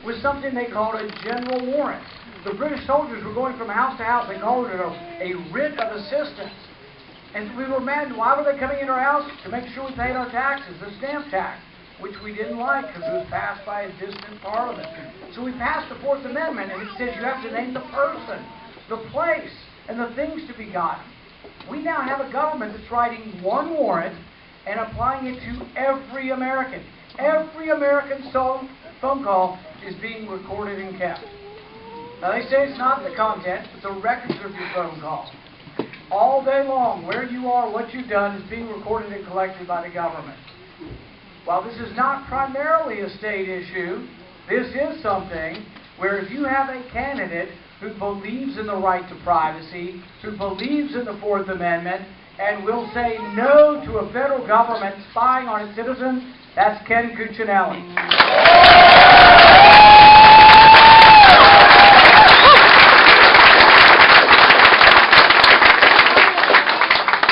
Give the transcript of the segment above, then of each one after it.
was something they called a general warrant. The British soldiers were going from house to house. They called it a writ of assistance. And we were mad. Why were they coming into our house? To make sure we paid our taxes, the stamp tax, which we didn't like because it was passed by a distant parliament. So we passed the Fourth Amendment, and it says you have to name the person, the place, and the things to be gotten. We now have a government that's writing one warrant and applying it to every American. Every American phone call is being recorded and kept. Now they say it's not the content, but the records of your phone call. All day long, where you are, what you've done is being recorded and collected by the government. While this is not primarily a state issue, this is something where if you have a candidate who believes in the right to privacy, who believes in the Fourth Amendment, and will say no to a federal government spying on its citizens, that's Ken Cuccinelli.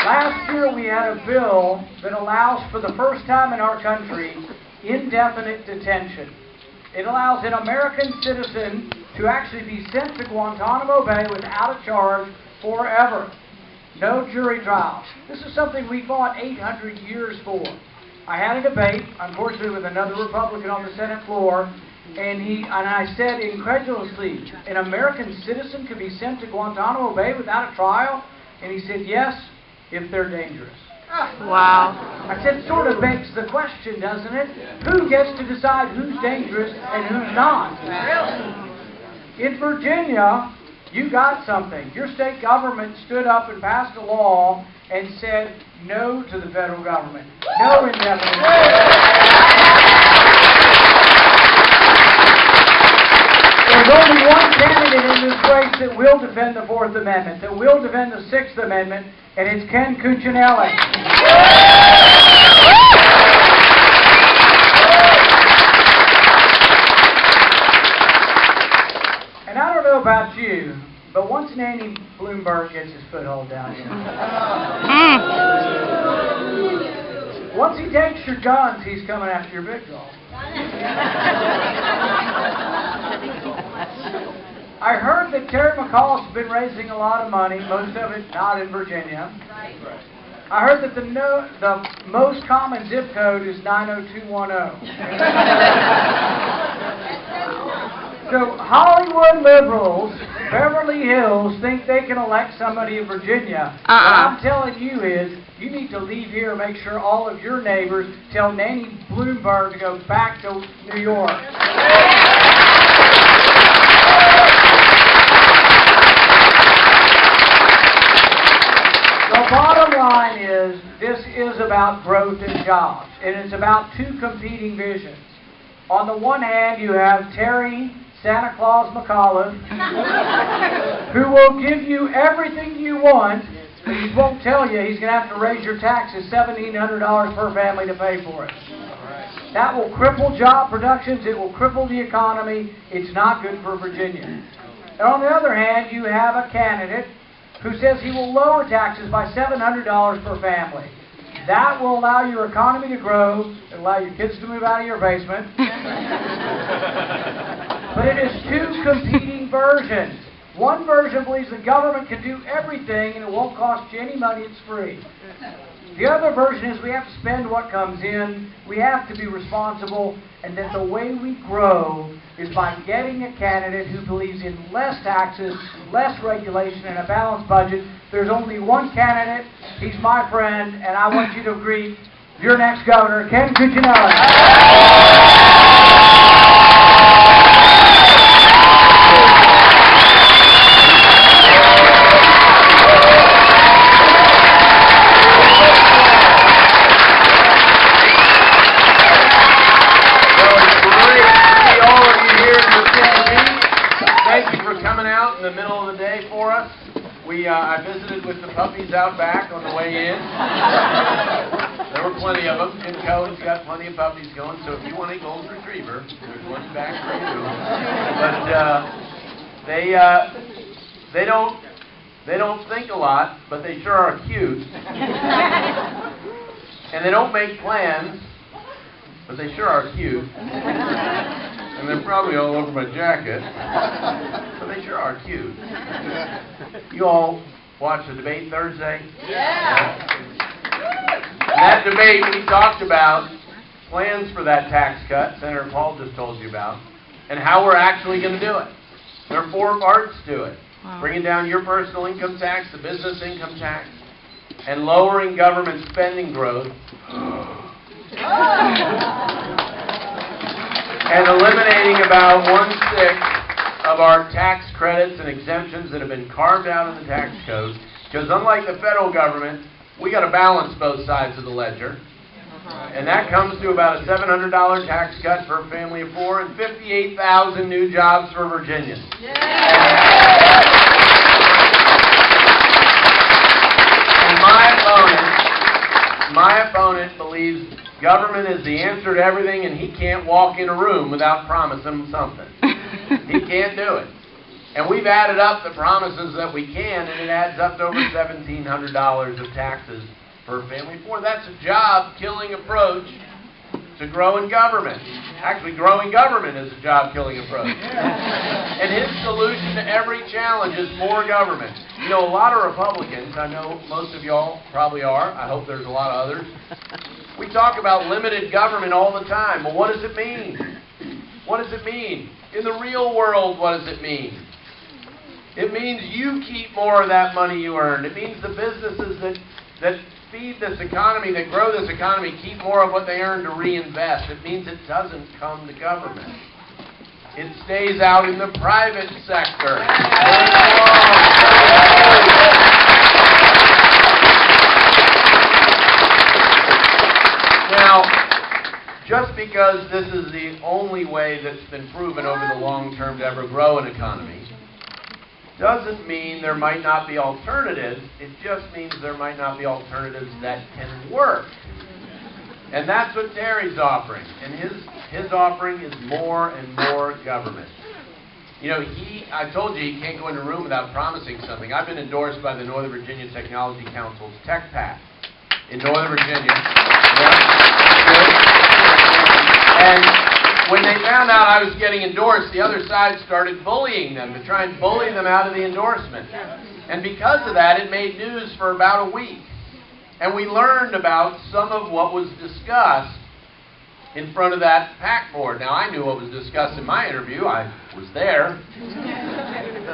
Last year we had a bill that allows for the first time in our country indefinite detention. It allows an American citizen to actually be sent to Guantanamo Bay without a charge forever. No jury trial. This is something we fought 800 years for. I had a debate, unfortunately, with another Republican on the Senate floor, and I said incredulously, an American citizen could be sent to Guantanamo Bay without a trial? And he said, yes, if they're dangerous. Wow. I said, sort of begs the question, doesn't it? Who gets to decide who's dangerous and who's not? In Virginia, you got something. Your state government stood up and passed a law and said no to the federal government. No indefinite. There's only one candidate in this race that will defend the Fourth Amendment, that will defend the Sixth Amendment, and it's Ken Cuccinelli. And I don't know about you, but once Nanny Bloomberg gets his foothold down here, once he takes your guns, he's coming after your big dog. I heard that Terry McAuliffe's been raising a lot of money, most of it not in Virginia. I heard that the most common zip code is 90210. So Hollywood liberals, Beverly Hills, think they can elect somebody in Virginia. What I'm telling you is, you need to leave here and make sure all of your neighbors tell Nanny Bloomberg to go back to New York. The bottom line is, this is about growth and jobs, and it's about two competing visions. On the one hand, you have Terry Santa Claus McAuliffe, who will give you everything you want, but he won't tell you he's going to have to raise your taxes $1,700 per family to pay for it. That will cripple job productions. It will cripple the economy. It's not good for Virginia. And on the other hand, you have a candidate who says he will lower taxes by $700 per family. That will allow your economy to grow, and allow your kids to move out of your basement. But it is two competing versions. One version believes the government can do everything and it won't cost you any money, it's free. The other version is we have to spend what comes in, we have to be responsible, and that the way we grow is by getting a candidate who believes in less taxes, less regulation, and a balanced budget. There's only one candidate, he's my friend, and I want you to greet your next governor, Ken Cuccinelli. I visited with the puppies out back on the way in. There were plenty of them. Jim Cohen's got plenty of puppies going, so if you want a golden retriever, there's one back for you. But they don't think a lot, but they sure are cute. And they don't make plans, but they sure are cute. and they're probably all over my jacket, but they sure are cute. You all watched the debate Thursday? Yeah. In that debate, we talked about plans for that tax cut Senator Paul just told you about, and how we're actually going to do it. There are 4 parts to it. Wow. Bringing down your personal income tax, the business income tax, and lowering government spending growth, and eliminating about 1/6 of our tax credits and exemptions that have been carved out of the tax code. Because unlike the federal government, we got to balance both sides of the ledger. And that comes to about a $700 tax cut for a family of 4 and 58,000 new jobs for Virginians. And my opponent believes government is the answer to everything, and he can't walk in a room without promising them something. He can't do it. And we've added up the promises that we can, and it adds up to over $1,700 of taxes for a family of 4. That's a job-killing approach to growing government. Actually, growing government is a job-killing approach. And his solution to every challenge is more government. You know, a lot of Republicans, I know most of y'all probably are, I hope there's a lot of others, we talk about limited government all the time. Well, what does it mean? What does it mean? In the real world, what does it mean? It means you keep more of that money you earned. It means the businesses that feed this economy, that grow this economy, keep more of what they earn to reinvest. It means it doesn't come to government. It stays out in the private sector. Now, just because this is the only way that's been proven over the long term to ever grow an economy, doesn't mean there might not be alternatives. It just means there might not be alternatives that can work. And that's what Terry's offering. And his offering is more and more government. You know, I told you he can't go in a room without promising something. I've been endorsed by the Northern Virginia Technology Council's Tech Pact in Northern Virginia. And when they found out I was getting endorsed, the other side started bullying them to try and bully them out of the endorsement. And because of that, it made news for about a week. And we learned about some of what was discussed in front of that PAC board. Now, I knew what was discussed in my interview. I was there.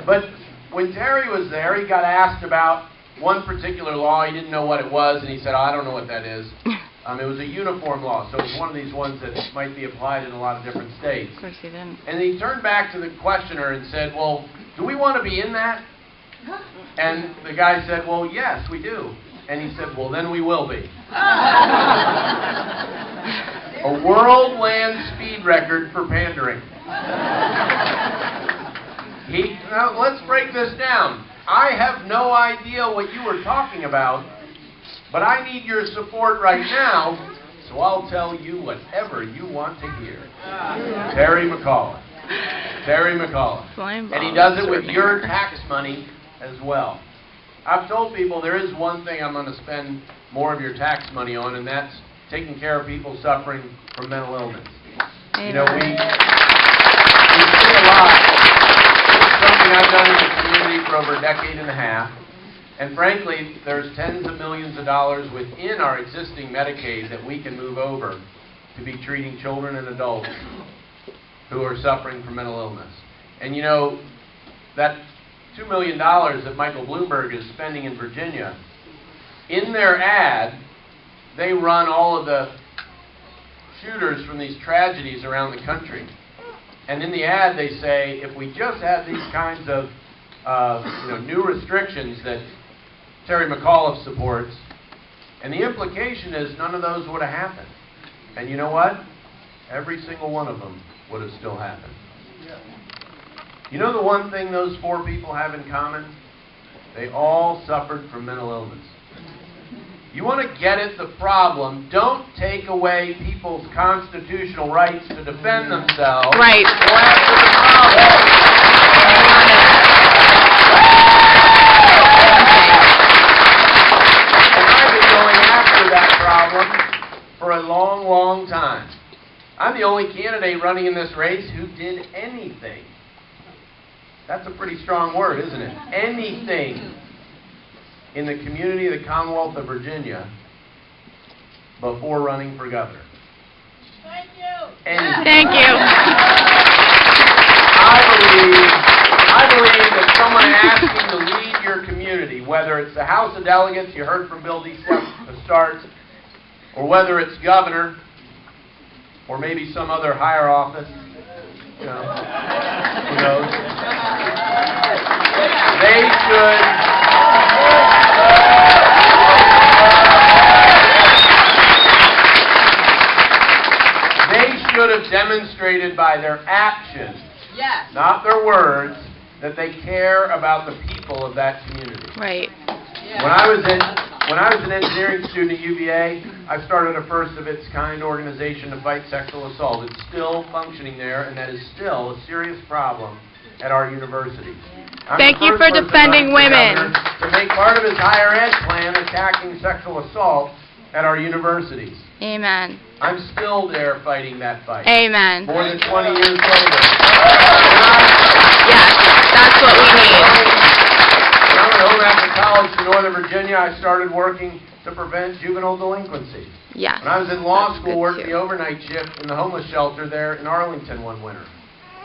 But when Terry was there, he got asked about one particular law. He didn't know what it was, and he said, I don't know what that is. It was a uniform law, so it was one of these ones that might be applied in a lot of different states. Of course he didn't. And he turned back to the questioner and said, well, do we want to be in that? And the guy said, well, yes, we do. And he said, well, then we will be. A world land speed record for pandering. Now, let's break this down. I have no idea what you were talking about, but I need your support right now, so I'll tell you whatever you want to hear. Terry McAuliffe. Terry McAuliffe. And he does it with your tax money as well. I've told people there is one thing I'm going to spend more of your tax money on, and that's taking care of people suffering from mental illness. You know, we see a lot. It's something I've done in the community for over a decade and a half. And frankly, there's tens of millions of dollars within our existing Medicaid that we can move over to be treating children and adults who are suffering from mental illness. And you know, that $2 million that Michael Bloomberg is spending in Virginia, in their ad, they run all of the shooters from these tragedies around the country. And in the ad, they say, if we just had these kinds of new restrictions that Terry McAuliffe supports, and the implication is none of those would have happened. And you know what? Every single one of them would have still happened. You know the one thing those 4 people have in common? They all suffered from mental illness. You want to get at the problem, don't take away people's constitutional rights to defend themselves. Right. Go after the problem. And I've been going after that problem for a long, long time. I'm I'm the only candidate running in this race who did anything. That's a pretty strong word, isn't it? Anything in the community of the Commonwealth of Virginia before running for governor. Thank you. Anything. Thank you. I believe that someone asking to lead your community, whether it's the House of Delegates, you heard from Bill D. Starts, or whether it's governor, or maybe some other higher office, you know, who knows? They should have demonstrated by their actions, Yes. not their words, that they care about the people of that community. Right. Yes. When I was an engineering student at UVA, I started a first of its kind organization to fight sexual assault. It's still functioning there, and that is still a serious problem at our universities. I'm Thank the you first for person defending running for women. governor to make part of his higher ed plan attacking sexual assault at our universities. Amen. I'm still there fighting that fight. Amen. More than 20 years later. Yes, that's what we need. When I went home after college to Northern Virginia, I started working to prevent juvenile delinquency. Yes. When I was in law That's school, good worked too. the overnight shift in the homeless shelter there in Arlington one winter.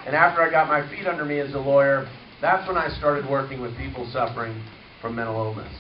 And after I got my feet under me as a lawyer, that's when I started working with people suffering from mental illness.